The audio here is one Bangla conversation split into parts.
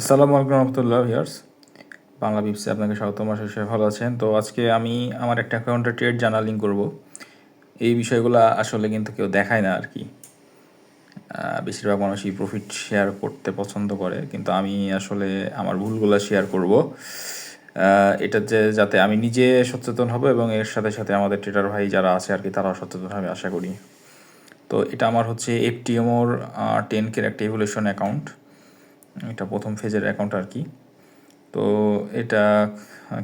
আসসালামু আলাইকুম রহমতুল্লাহ ভিউয়ার্স। বাংলা বিপসে আপনাকে স্বাগতম। আশা করি ভালো আছেন। তো আজকে আমি আমার একটা অ্যাকাউন্টে ট্রেড জার্নালিং করব। এই বিষয়গুলো আসলে কিন্তু কেউ দেখায় না আর কি। বেশিরভাগ মানুষই প্রফিট শেয়ার করতে পছন্দ করে, কিন্তু আমি আসলে আমার ভুলগুলো শেয়ার করব। এটা যে যাতে আমি নিজে সচেতন হব এবং এর সাথে সাথে আমাদের ট্রেডার ভাই যারা আছে আর কি তারাও সচেতন হবে আশা করি। তো এটা আমার হচ্ছে এফটিএমওর 10K একটা ইভলিউশন অ্যাকাউন্ট। এটা প্রথম ফেজের অ্যাকাউন্ট আর কি। তো এটা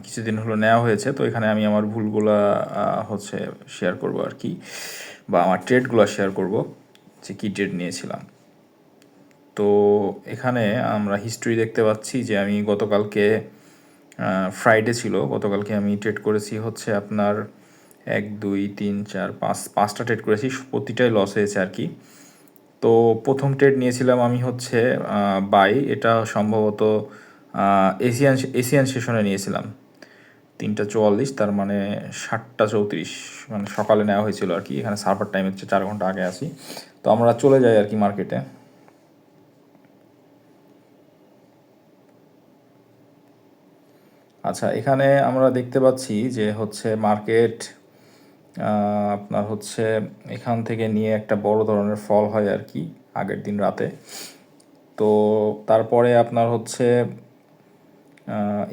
কিছুদিন হলো নেওয়া হয়েছে। তো এখানে আমি আমার ভুলগুলা হচ্ছে শেয়ার করব আর কি, বা আমার ট্রেডগুলো শেয়ার করব যে কী ট্রেড নিয়েছিলাম। তো এখানে আমরা হিস্ট্রি দেখতে পাচ্ছি যে আমি গতকালকে ফ্রাইডে ছিল, গতকালকে আমি ট্রেড করেছি হচ্ছে আপনার 1 2 3 4 5টা ট্রেড করেছি, প্রতিটাই লস হয়েছে আর কি। তো প্রথম ট্রেড নিয়েছিলাম আমি হচ্ছে বাই, এটা সম্ভবত এশিয়ান সেশনে নিয়েছিলাম 3টা 44, তার মানে 7টা 34, মানে সকালে নেওয়া হয়েছিল আর কি। এখানে সার্ভার টাইম হচ্ছে 4 ঘন্টা আগে আসি। তো আমরা চলে যাই আর কি মার্কেটে। আচ্ছা, এখানে আমরা দেখতে পাচ্ছি যে হচ্ছে মার্কেট আপনার হচ্ছে এখান থেকে নিয়ে একটা বড় ধরনের ফল হয় আর কি আগের দিন রাতে। তো তারপরে আপনার হচ্ছে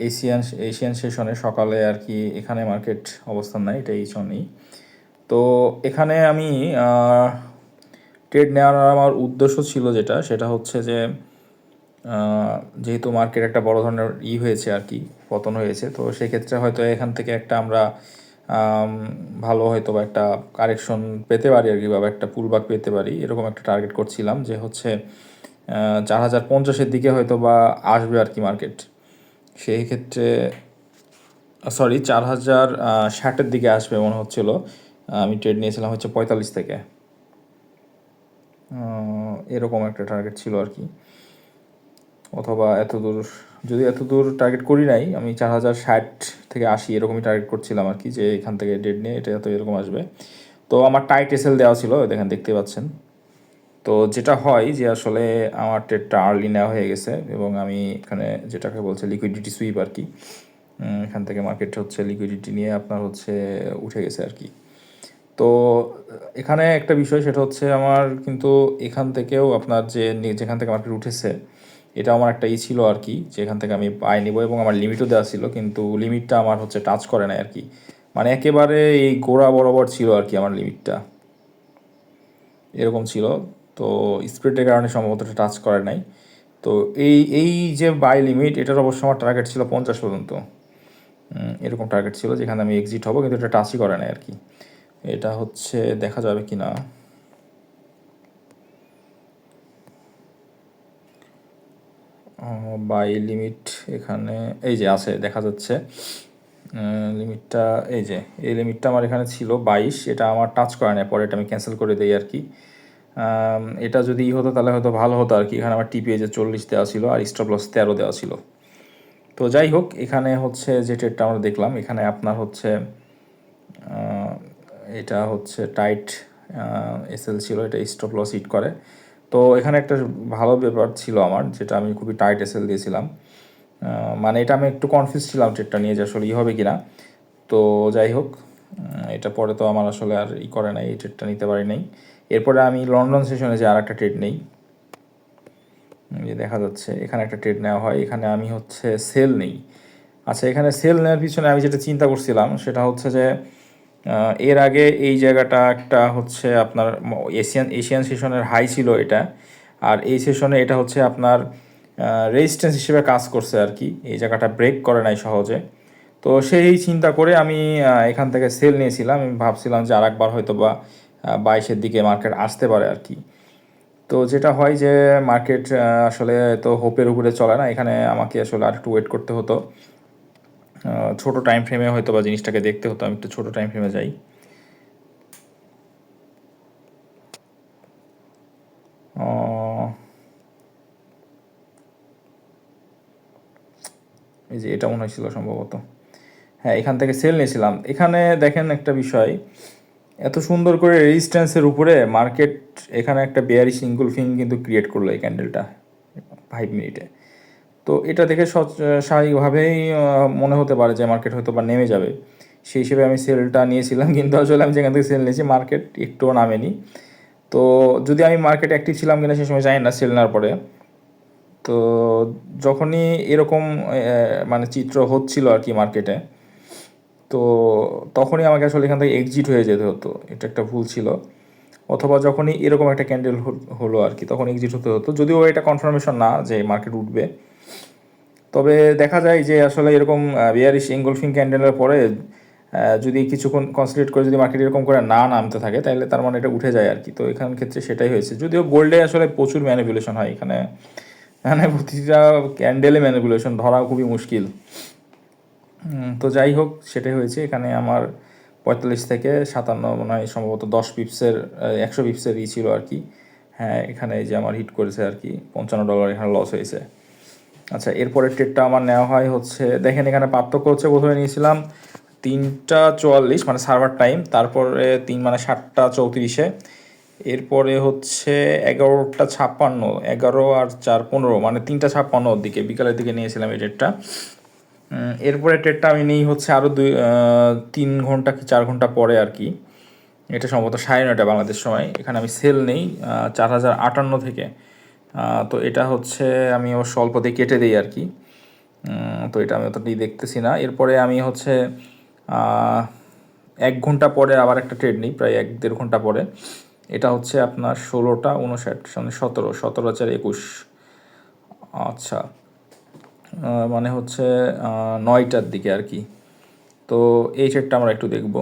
এশিয়ান সেশনে সকালে আর কি এখানে মার্কেট অবস্থান নেয়, এটা এই জন্যই। তো এখানে আমি ট্রেড নেওয়ার আমার উদ্দেশ্য ছিল যেটা, সেটা হচ্ছে যে যেহেতু মার্কেট একটা বড় ধরনের হয়েছে আর কি, পতন হয়েছে, তো সেক্ষেত্রে হয়তো এখান থেকে একটা আমরা ভালো হয়তো বা একটা কারেকশন পেতে পারি আর কি, বা একটা পুলব্যাক পেতে পারি, এরকম একটা টার্গেট করছিলাম যে হচ্ছে 4050-এর দিকে হয়তো বা আসবে আর কি মার্কেট। সেই ক্ষেত্রে সরি 4060-এর দিকে আসবে মনে হচ্ছিল। আমি ট্রেড নিয়েছিলাম হচ্ছে 45 থেকে, এরকম একটা টার্গেট ছিল আর কি। অথবা এত দূর টার্গেট করি নাই, আমি 4060 থেকে 80 এরকমই টার্গেট করছিলাম আর কি, যে এখান থেকে ডেড নিয়ে এটা তো এরকম আসবে। তো আমার টাইট এসএল দেওয়া ছিল, দেখেন দেখতে পাচ্ছেন। তো যেটা হয় যে আসলে আমার ট্রেডটা আর্লি নেওয়া হয়ে গেছে, এবং আমি এখানে যেটাকে বলছে লিকুইডিটি সুইপ আর কি, এখান থেকে মার্কেট হচ্ছে লিকুইডিটি নিয়ে আপনার হচ্ছে উঠে গেছে আর কি। তো এখানে একটা বিষয় সেটা হচ্ছে আমার কিন্তু এখান থেকেও আপনার যেখান থেকে মার্কেট উঠেছে, এটা আমার একটা ছিল আর কি, যেখান থেকে আমি পাই নিব, এবং আমার লিমিটও দেওয়া ছিল, কিন্তু লিমিটটা আমার হচ্ছে টাচ করে নাই আর কি। মানে একেবারে এই গোড়া বরাবর ছিল আর কি আমার লিমিটটা, এরকম ছিল। তো স্প্রেডের কারণে সম্ভবত টাচ করে নাই। তো এই যে বাই লিমিট, এটার অবশ্য আমার টার্গেট ছিল 50 পর্যন্ত, এরকম টার্গেট ছিল যেখানে আমি এক্সিট হব, কিন্তু এটা টাচই করে নাই আর কি। এটা হচ্ছে দেখা যাবে কি না। বাই লিমিট এখানে এই যে আছে, দেখা যাচ্ছে লিমিটটা, এই লিমিটটা আমার এখানে ছিল 22, এটা আমার টাচ করে না, পরে এটা আমি ক্যান্সেল করে দিই আর কি। এটা যদি হতো তাহলে হয়তো ভালো হতো আর কি। এখানে আমার টিপিএ যে 40 দেওয়া ছিল আর স্টপ লস 13 দেওয়া ছিল। তো যাই হোক, এখানে হচ্ছে যে ট্রেডটা আমরা দেখলাম, এখানে আপনার হচ্ছে এটা হচ্ছে টাইট এসএল ছিল, এটা স্টপ লস হিট করে। তো এখানে একটা ভালো ব্যাপার ছিল আমার, যেটা আমি খুবই টাইট এসএল দিয়েছিলাম। মানে এটা আমি একটু কনফিউজ ছিলাম ট্রেডটা নিয়ে যে আসলে হবে কি না। তো যাই হোক, এটা পরে তো আমার আসলে আর করে নাই, এই ট্রেডটা নিতে পারি নাই। এরপরে আমি লন্ডন সেশনে যে আর একটা ট্রেড নেই, যে দেখা যাচ্ছে এখানে একটা ট্রেড নেওয়া হয়, এখানে আমি হচ্ছে সেল নেই। আচ্ছা, এখানে সেল নেওয়ার পিছনে আমি যেটা চিন্তা করছিলাম সেটা হচ্ছে যে এর আগে এই জায়গাটা একটা হচ্ছে আপনার এশিয়ান সেশনের হাই ছিল এটা, আর এই সেশনে এটা হচ্ছে আপনার রেজিস্ট্যান্স হিসেবে কাজ করছে আর কি, এই জায়গাটা ব্রেক করে নাই সহজে। তো সেই চিন্তা করে আমি এখান থেকে সেল নিয়েছিলাম। আমি ভাবছিলাম যে আর একবার হয়তো বা 22-এর দিকে মার্কেট আসতে পারে আর কি। তো যেটা হয় যে মার্কেট আসলে তো হোপের উপরে চলে না, এখানে আমাকে আসলে আর একটু ওয়েট করতে হতো। ছোট টাইম ফ্রেমে হয়তো বা জিনিসটাকে দেখতে হতো। আমি একটু ছোট টাইম ফ্রেমে যাই। এই যে এটা মনে হয়েছিল সম্ভবত, হ্যাঁ, এখান থেকে সেল নিয়েছিলাম। এখানে দেখেন একটা বিষয়, এত সুন্দর করে রেজিস্ট্যান্সের উপরে মার্কেট এখানে একটা বেয়ারি সিঙ্গল ফিং কিন্তু ক্রিয়েট করলো এই ক্যান্ডেলটা 5 মিনিটে। তো এটা দেখে স্বাভাবিকভাবেই মনে হতে পারে যে মার্কেট হয়তো বা নেমে যাবে, সেই হিসেবে আমি সেলটা নিয়েছিলাম। কিন্তু আসলে আমি যেখান থেকে সেল নিয়েছি মার্কেট একটুও নামেনি। তো যদি আমি মার্কেটে অ্যাক্টিভ ছিলাম কিনা সে সময় জানি না সেল নেওয়ার পরে। তো যখনই এরকম মানে চিত্র হচ্ছিল আর কি মার্কেটে, তো তখনই আমাকে আসলে এখান থেকে এক্সিট হয়ে যেতে হতো, এটা একটা ভুল ছিল। অথবা যখনই এরকম একটা ক্যান্ডেল হলো আর কি, তখন এক্সিট হতে হতো, যদিও এটা কনফার্মেশন না যে মার্কেট উঠবে। তবে দেখা যায় যে আসলে এরকম বিয়ারিশ এঙ্গলফিং ক্যান্ডেলের পরে যদি কিছুক্ষণ কনসেন্ট্রেট করে যদি মার্কেট এরকম করে না নামতে থাকে, তাহলে তার মানে এটা উঠে যায় আর কি। তো এখানের ক্ষেত্রে সেটাই হয়েছে, যদিও গোল্ডে আসলে প্রচুর ম্যানিপুলেশন হয় এখানে, মানে প্রতিটা ক্যান্ডেলে ম্যানিপুলেশন ধরা খুবই মুশকিল। তো যাই হোক, সেটাই হয়েছে এখানে। আমার 45 থেকে 57 মনে হয় সম্ভবত 10 পিপসের 100 পিপসের ছিল আর কি। হ্যাঁ, এখানে এই যে আমার হিট করেছে আর কি, $55 এখানে লস হয়েছে। আচ্ছা, এরপরের ট্রেডটা আমার নেওয়া হয় হচ্ছে, দেখেন এখানে পার্থক্য হচ্ছে, প্রথমে নিয়েছিলাম 3টা 44 মানে সার্ভার টাইম, তারপরে 3 মানে 7টা 34-এ, এরপরে হচ্ছে 11টা 56, 11 আর 4 15 মানে 3টা 56 দিকে, বিকালের দিকে নিয়েছিলাম এই ট্রেডটা। এরপরে ট্রেডটা আমি নিই হচ্ছে আরও 3 ঘন্টা কি 4 ঘন্টা পরে আর কি, এটা সম্ভবত 9:30 বাংলাদেশ সময়। এখানে আমি সেল নেই 4058 থেকে। তো এটা হচ্ছে আমি অবশ্য অল্প দিয়ে কেটে দিই আর কি। তো এটা আমি অতটাই দেখতেছি না। এরপরে আমি হচ্ছে 1 ঘন্টা পরে আবার একটা ট্রেড নিই, প্রায় 1-1.5 ঘন্টা পরে। এটা হচ্ছে আপনার 16টা 59 মানে 17 আর 21। আচ্ছা, মানে হচ্ছে 9টার দিকে আর কি। তো এই ট্রেডটা আমরা একটু দেখব,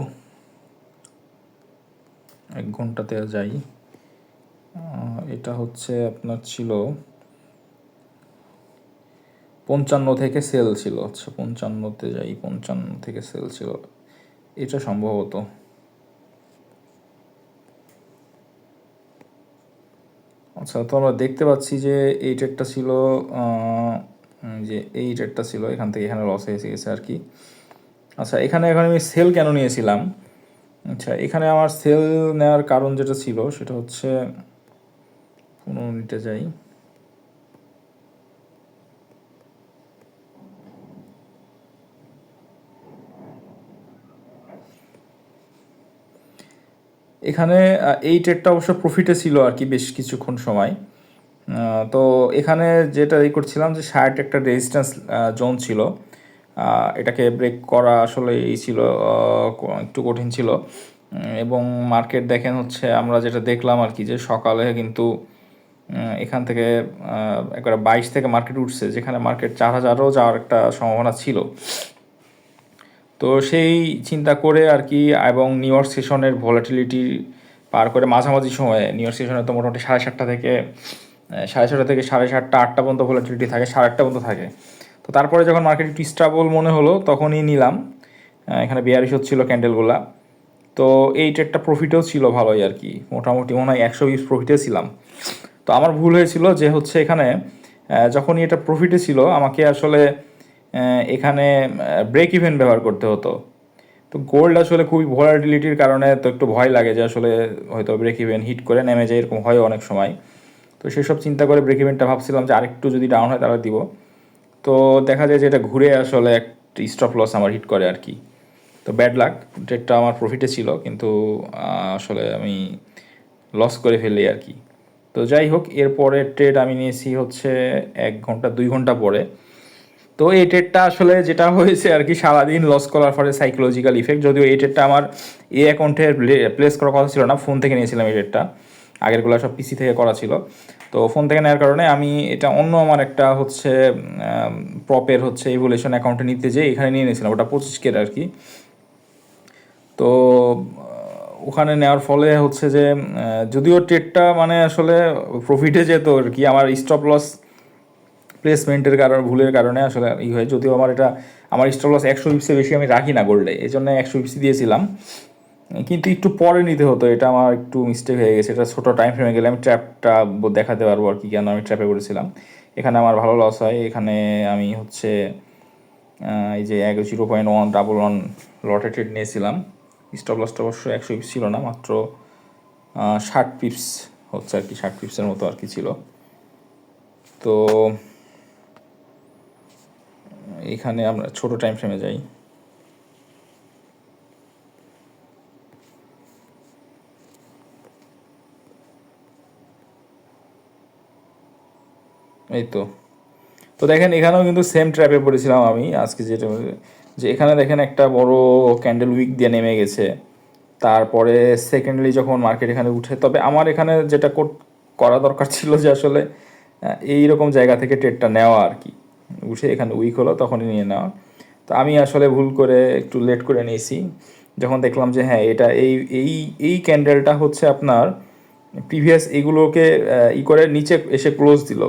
1 ঘন্টাতে যাই। এটা হচ্ছে আপনার ছিল 55 থেকে সেল ছিল। আচ্ছা, 55তে যাই, 55 থেকে সেল ছিল এটা সম্ভবত। আচ্ছা, তো আমরা দেখতে পাচ্ছি যে এই ট্রেডটা ছিল, যে এই ট্রেডটা ছিল, এখান থেকে এখানে লস হয়ে গেছে আর কি। আচ্ছা, এখানে এখন আমি সেল কেন নিয়েছিলাম? আচ্ছা, এখানে আমার সেল নেওয়ার কারণ যেটা ছিল সেটা হচ্ছে, 15 মিনিটে যাই। এখানে এই ট্রেডটা অবশ্য প্রফিটে ছিল আর কি বেশ কিছুক্ষণ সময়। তো এখানে যেটা করছিলাম যে 60 একটা রেজিস্ট্যান্স জোন ছিল, এটাকে ব্রেক করা আসলে এই ছিল, একটু কঠিন ছিল। এবং মার্কেট দেখেন হচ্ছে, আমরা যেটা দেখলাম আর কি, যে সকালে কিন্তু এখান থেকে একবারে 22 থেকে মার্কেট উঠছে, যেখানে মার্কেট 4000ও যাওয়ার একটা সম্ভাবনা ছিল। তো সেই চিন্তা করে আর কি, এবং নিউ ইয়র্ক সেশনের ভলাটিলিটি পার করে মাঝামাঝি সময়ে, নিউ ইয়র্ক সেশনে তো মোটামুটি 7:30 থেকে 6:30 থেকে 7:30 8টা পর্যন্ত ভলাটিলিটি থাকে, 8:30 পর্যন্ত থাকে। তো তারপরে যখন মার্কেট একটু স্টেবল মনে হলো তখনই নিলাম। এখানে বেয়ারিশ হচ্ছিল ক্যান্ডেলগুলা। তো এই ট্রেডটা প্রফিটেও ছিল ভালোই আর কি, মোটামুটি মনে হয় 120 প্রফিটে ছিলাম। তো আমার ভুল হয়েছিল যে হচ্ছে এখানে যখনই এটা প্রফিটে ছিল আমাকে আসলে এখানে ব্রেক ইভেন ব্যবহার করতে হতো। তো গোল্ড আসলে খুবই ভলাটিলিটির কারণে তো একটু ভয় লাগে যে আসলে হয়তো ব্রেক ইভেন হিট করে নেমে যায়, এরকম হয় অনেক সময়। তো সেসব চিন্তা করে ব্রেক ইভেনটা ভাবছিলাম যে আরেকটু যদি ডাউন হয় তাহলে দিব। তো দেখা যায় যে এটা ঘুরে আসলে একটা স্টপ লস আমার হিট করে আর কি। তো ব্যাড লাক, ট্রেডটা আমার প্রফিটে ছিল কিন্তু আসলে আমি লস করে ফেলি আর কি। তো যাই হোক, এরপরে ট্রেড আমি নিয়েছি হচ্ছে 1 ঘন্টা 2 ঘন্টা পরে। তো এই ট্রেডটা আসলে যেটা হয়েছে আর কি, সারাদিন লস করার ফলে সাইকোলজিক্যাল ইফেক্ট, যদিও এই ট্রেডটা আমার এই অ্যাকাউন্টে প্লেস করার কথা ছিল না, ফোন থেকে নিয়েছিলাম এই ট্রেডটা। আগেরগুলো সব পিসি থেকে করা ছিল। তো ফোন থেকে নেওয়ার কারণে আমি এটা অন্য আমার একটা হচ্ছে প্রপের হচ্ছে ইভোলিউশন অ্যাকাউন্টে নিতে যেয়ে এখানে নিয়ে নিয়েছিলাম, ওটা 25K আর কি। তো ওখানে নেওয়ার ফলে হচ্ছে যে যদিও ট্রেডটা মানে আসলে প্রফিটে যেত আর কি, আমার স্টপ লস প্লেসমেন্টের কারণে, ভুলের কারণে আসলে হয়। যদিও আমার স্টপ লস 100 পিপসে বেশি আমি রাখি না গোল্ডে, এই জন্য 100 পিপসি দিয়েছিলাম। কিন্তু একটু পরে নিতে হতো, এটা আমার একটু মিস্টেক হয়ে গেছে। এটা ছোটো টাইম ফ্রেমে গেলে আমি ট্র্যাপটা দেখাতে পারবো আর কি, কেন আমি ট্র্যাপে করেছিলাম। এখানে আমার ভালো লস হয়। এখানে আমি হচ্ছে এই যে 0.111 লটে ট্রেড নিয়েছিলাম। স্টপ লসটা অবশ্য 100 পিপস ছিল না, মাত্র 60 পিপস হচ্ছে আর কি, 60 পিপসের মতো আর কি ছিল। তো এখানে আমরা ছোট টাইম ফ্রেমে যাই। এই তো তো দেখেন এখানেও কিন্তু সেম ট্র্যাপে পড়েছিলাম আমি আজকে, যেটা যে এখানে দেখেন একটা বড় ক্যান্ডেল উইক দিয়ে নেমে গেছে। তারপরে সেকেন্ডলি যখন মার্কেট এখানে উঠে, তবে আমার এখানে যেটা করা দরকার ছিল যে আসলে এই রকম জায়গা থেকে ট্রেডটা নেওয়া আর কি, উঠে এখানে উইক হলো তখনই নিয়ে নেওয়া। তো আমি আসলে ভুল করে একটু লেট করে নিয়েছি, যখন দেখলাম যে হ্যাঁ এটা এই এই এই ক্যান্ডেলটা হচ্ছে আপনার প্রিভিয়াস এগুলোকে করে নিচে এসে ক্লোজ দিল,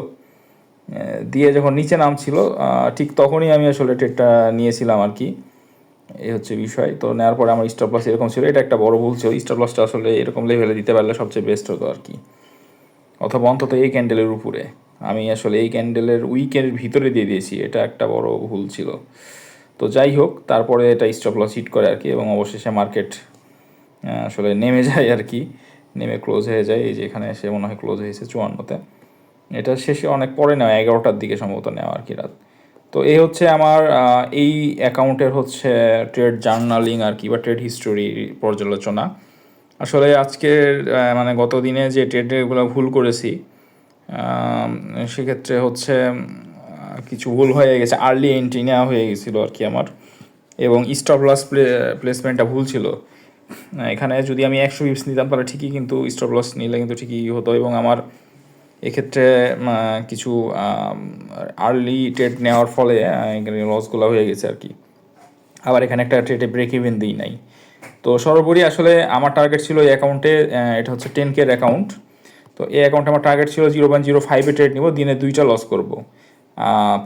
দিয়ে যখন নিচে নামছিল ঠিক তখনই আমি আসলে ট্রেডটা নিয়েছিলাম আর কি। এই হচ্ছে বিষয়। তো নেওয়ার পরে আমার স্টপ লস এরকম ছিল, এটা একটা বড় ভুল ছিল। স্টপ লসটা আসলে এরকম লেভেলে দিতে পারলে সবচেয়ে বেস্ট হতো আর কি, অথবা অন্তত এই ক্যান্ডেলের উপরে। আমি আসলে এই ক্যান্ডেলের উইকের ভিতরে দিয়ে দিয়েছি, এটা একটা বড় ভুল ছিল। তো যাই হোক, তারপরে এটা স্টপ লস হিট করে আর কি, এবং অবশেষে মার্কেট আসলে নেমে যায় আর কি, নেমে ক্লোজ হয়ে যায়। এই যে এখানে এসে মনে হয় ক্লোজ হয়েছে 54-তে। এটা শেষে অনেক পরে নেওয়া, 11টার দিকে সম্ভবত নেওয়া আর কি রাত। তো এই হচ্ছে আমার এই অ্যাকাউন্টের হচ্ছে ট্রেড জার্নালিং আর কি, বা ট্রেড হিস্টোরি পর্যালোচনা। আসলে আজকের মানে গত দিনে যে ট্রেডগুলো ভুল করেছি, সেক্ষেত্রে হচ্ছে কিছু ভুল হয়ে গেছে, আর্লি এন্ট্রি নেওয়া হয়ে গেছিলো আর কি আমার, এবং স্টপ লস প্লেসমেন্টটা ভুল ছিল। এখানে যদি আমি 100 পিপস নিতাম তাহলে ঠিকই, কিন্তু স্টপ লস নিলে কিন্তু ঠিকই হতো, এবং আমার এক্ষেত্রে কিছু আর্লি ট্রেড নেওয়ার ফলে এখানে লসগুলো হয়ে গেছে আর কি। আবার এখানে একটা ট্রেডে ব্রেক ইভেন দিই নাই। তো সর্বোপরি আসলে আমার টার্গেট ছিল এই অ্যাকাউন্টে, এটা হচ্ছে 10K অ্যাকাউন্ট। তো এই অ্যাকাউন্টে আমার টার্গেট ছিল 0.05-এ ট্রেড নিব, দিনে 2টা লস করব,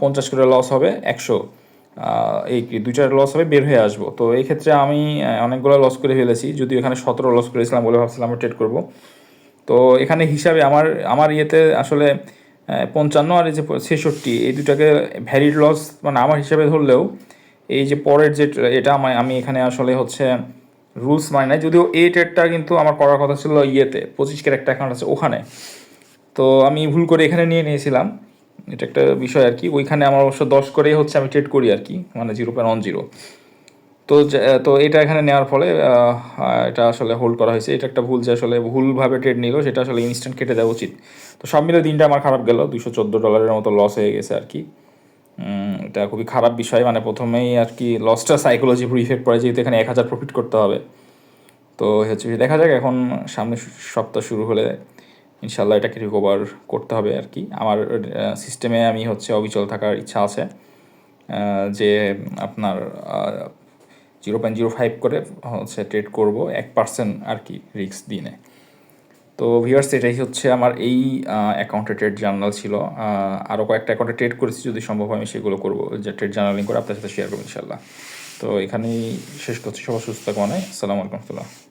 50 করে লস হবে 100, এই 2টা লস হবে, বের হয়ে আসবো। তো এই ক্ষেত্রে আমি অনেকগুলো লস করে ফেলেছি, যদিও এখানে 17 লস করেছিলাম বলে ভাবছিলাম আমি ট্রেড করবো। তো এখানে হিসাবে আমার আমার ইয়েতে আসলে 55 আর এই যে 66, এই দুটাকে ভ্যালিড লস মানে আমার হিসাবে ধরলেও, এই যে পরের যে এটা আমি এখানে আসলে হচ্ছে রুলস মানে নাই, যদিও এই ট্রেডটা কিন্তু আমার করার কথা ছিল ইয়েতে 25K একটা অ্যাকাউন্ট আছে ওখানে। তো আমি ভুল করে এখানে নিয়ে নিয়েছিলাম, এটা একটা বিষয় আর কি। ওইখানে আমার অবশ্য 10 করেই হচ্ছে আমি ট্রেড করি আর কি, মানে 0.10। তো তো এটা এখানে নেওয়ার ফলে এটা আসলে হোল্ড করা হয়েছে। এটা একটা ভুল, যে আসলে ভুলভাবে ট্রেড নিল, সেটা আসলে ইনস্ট্যান্ট কেটে দেওয়া উচিত। তো সব মিলে দিনটা আমার খারাপ গেল, $214 মতো লস হয়ে গেছে আর কি। এটা খুবই খারাপ বিষয়, মানে প্রথমেই আর কি লসটা সাইকোলজি পুরো ইফেক্ট পড়ে, যেহেতু এখানে 1000 প্রফিট করতে হবে। তো হচ্ছে দেখা যাক, এখন সামনে সপ্তাহ শুরু হলে ইনশাল্লাহ এটাকে রিকভার করতে হবে আর কি। আমার সিস্টেমে আমি হচ্ছে অবিচল থাকার ইচ্ছা আছে, যে আপনার 0.05 করে হচ্ছে ট্রেড করবো, 1% আর কি রিস্ক দিনে। তো ভিউয়ার্স, এটাই হচ্ছে আমার এই অ্যাকাউন্টে ট্রেড জার্নাল ছিল। আরও কয়েকটা অ্যাকাউন্টে ট্রেড করেছি, যদি সম্ভব হয় আমি সেগুলো করবো, যে ট্রেড জার্নালিং করে আপনার সাথে শেয়ার করবো ইনশাল্লাহ। তো এখানেই শেষ করছি, সবার সুস্থ থাকুন, আসসালামু আলাইকুম।